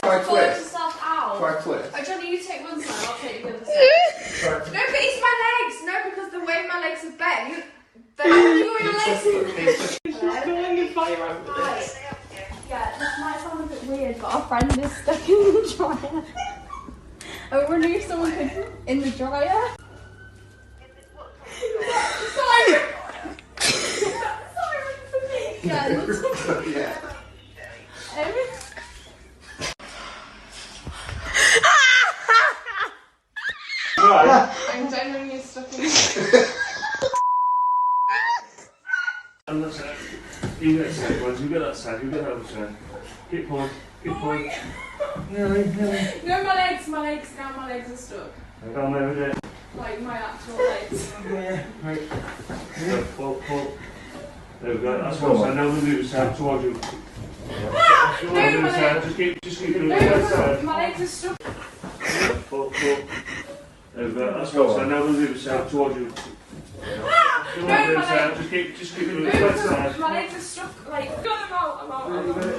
Try pull twist. yourself out. Try twist. Oh, Johnny, you take one side, I'll take the other side. Try No, but it's my legs. No, because the way my legs are bent, your legs are... She's going to fire over this. Yeah, this might sound a bit weird, but our friend is stuck in the dryer. I wonder if someone could... In the dryer? Sorry! Sorry for me again. Yeah. Right. I'm genuinely stuck in And that's it. You get that side, once you get that side, you get that other side. Keep pulling, keep pulling. Nearly. No, my legs are stuck. I don't know every day. Like my actual legs. Yeah, right. Yeah. Pull. There we go, that's one side. Now we'll do the side towards you. No, my legs. Just keep doing that side. My legs are stuck. Pull. There we go, that's one side. Now we'll do the side towards you. No, my legs. Just keep doing that side. My legs are stuck. Like, God, I'm out.